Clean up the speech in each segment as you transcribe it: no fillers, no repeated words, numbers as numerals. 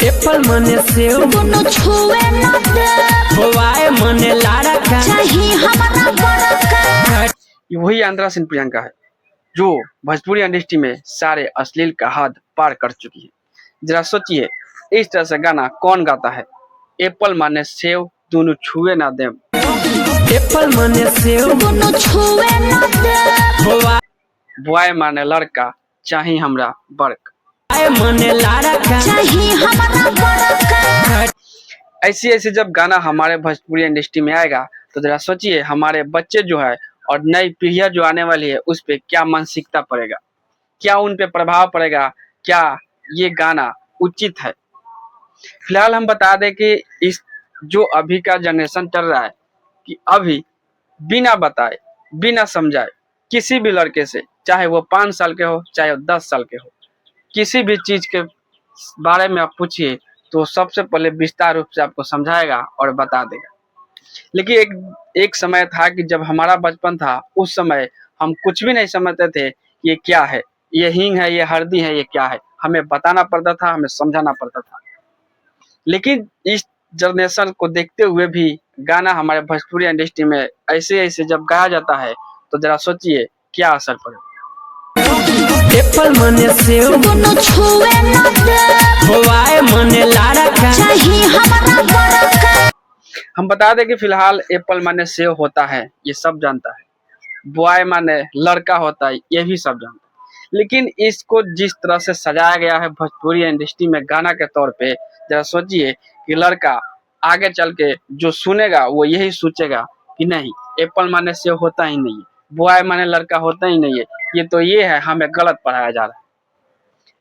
Apple मने save दोनों छुए न दे, होवाए मने लाड़ा का चाही हमारा बड़का। ये वही आंध्रा सिंह प्रियंका है जो भोजपुरी इंडस्ट्री में सारे अश्लील का हद पार कर चुकी है। जरा सोचिए, इस तरह से गाना कौन गाता है? एप्पल माने सेव दोनों छुए ना दे, एप्पल मने सेव दोनों छुए न दे, होवाए बॉय माने लड़का चाही हमरा बड़का। मने लाड़ा का चाही हमारा बड़का। ऐसी ऐसी जब गाना हमारे भोजपुरी इंडस्ट्री में आएगा तो जरा सोचिए हमारे बच्चे जो है और नई पीढ़ियां जो आने वाली है उस पे क्या मानसिकता पड़ेगा, क्या उन पे प्रभाव पड़ेगा, क्या ये गाना उचित है? फिलहाल हम बता दें कि इस जो अभी का जनरेशन चल रहा है कि अभी बिना बताए बिना समझाए किसी भी लड़के से, चाहे वो 5 साल के हो चाहे वो 10 साल के हो, किसी भी चीज के बारे में आप पूछिए तो सबसे पहले विस्तार रूप से आपको समझाएगा और बता देगा। लेकिन एक समय था कि जब हमारा बचपन था, उस समय हम कुछ भी नहीं समझते थे ये क्या है, ये हींग है, ये हल्दी है, ये क्या है। हमें बताना पड़ता था, हमें समझाना पड़ता था। लेकिन इस जनरेशन को देखते हुए भी गाना हमारे भोजपुरी इंडस्ट्री में ऐसे ऐसे जब गाया जाता है तो जरा सोचिए क्या असर पड़ेगा। एप्पल मने सेव दोनों छुए न दे, होवाए मने लाड़ा का चाही हमारा बड़का। हम बता दें कि फिलहाल एप्पल माने सेव होता है, ये सब जानता है। बॉय माने लड़का होता है, ये भी सब जानता है। लेकिन इसको जिस तरह से सजाया गया है भोजपुरी इंडस्ट्री में गाना के तौर पे, जरा सोचिए कि लड़का आगे चल के जो सुनेगा वो यही सोचेगा कि नहीं, एप्पल माने सेव होता ही नहीं है, बॉय माने लड़का होता ही नहीं है, ये तो ये है, हमें गलत पढ़ाया जा रहा है।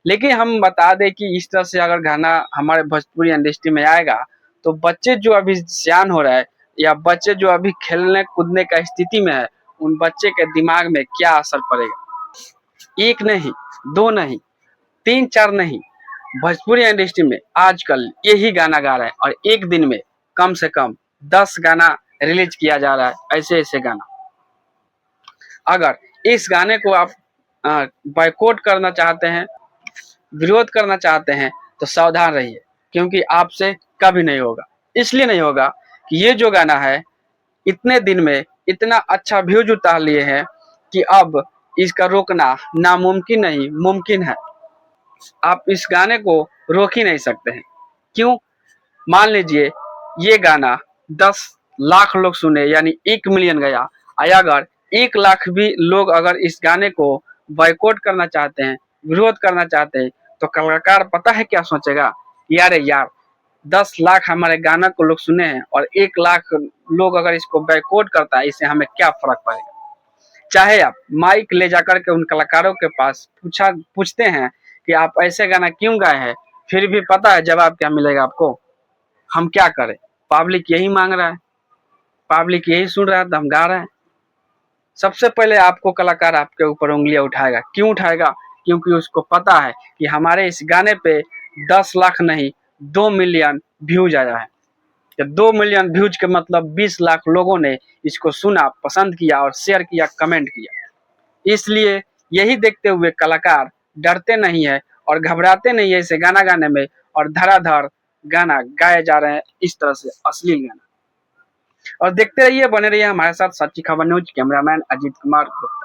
लेकिन हम बता दें कि इस तरह से अगर गाना हमारे भोजपुरी इंडस्ट्री में आएगा तो बच्चे जो अभी सियान हो रहा है या बच्चे जो अभी खेलने कूदने का स्थिति में है, उन बच्चे के दिमाग में क्या असर पड़ेगा? एक नहीं, दो नहीं, 3 4 नहीं, भोजपुरी इंडस्ट्री में आजकल यही गाना गा रहा है और एक दिन में कम से कम 10 गाना रिलीज किया जा रहा है, ऐसे ऐसे गाना। अगर इस गाने को आप बायकॉट करना चाहते हैं, विरोध करना चाहते हैं तो सावधान रहिए, क्योंकि आपसे कभी नहीं होगा। इसलिए नहीं होगा कि ये जो गाना है इतने दिन में इतना अच्छा व्यूज उतार लिए हैं कि अब इसका रोकना नामुमकिन नहीं मुमकिन है। आप इस गाने को रोक ही नहीं सकते हैं। क्यों? मान लीजिए ये गाना 10 लाख लोग सुने, यानी 1 मिलियन गया। अगर 1 लाख भी लोग अगर इस गाने को बॉयकॉट करना चाहते हैं, विरोध करना चाहते हैं, तो कलाकार पता है क्या सोचेगा? यार 10 लाख हमारे गाना को लोग सुने हैं और 1 लाख लोग अगर इसको बॉयकॉट करता है, इससे हमें क्या फर्क पड़ेगा? चाहे आप माइक ले जाकर के उन कलाकारों के पास पूछते हैं कि आप ऐसे गाना क्यों गाए हैं, फिर भी पता है जवाब क्या मिलेगा आपको? हम क्या करें, पब्लिक यही मांग रहा है, पब्लिक यही सुन रहा है तो हम गा रहे हैं। सबसे पहले आपको कलाकार आपके ऊपर उंगलियां उठाएगा। क्यों उठाएगा? क्योंकि उसको पता है कि हमारे इस गाने पे 10 लाख नहीं 2 मिलियन व्यूज आया है। तो 2 मिलियन व्यूज के मतलब 20 लाख लोगों ने इसको सुना, पसंद किया और शेयर किया, कमेंट किया। इसलिए यही देखते हुए कलाकार डरते नहीं है और घबराते नहीं है इसे गाना गाने में, और धड़ाधड़ गाना गाए जा रहे हैं इस तरह से अश्लील गाना। और देखते रहिए, बने रहिए हमारे साथ सच्ची खबर न्यूज। कैमरामैन अजीत कुमार गुप्ता।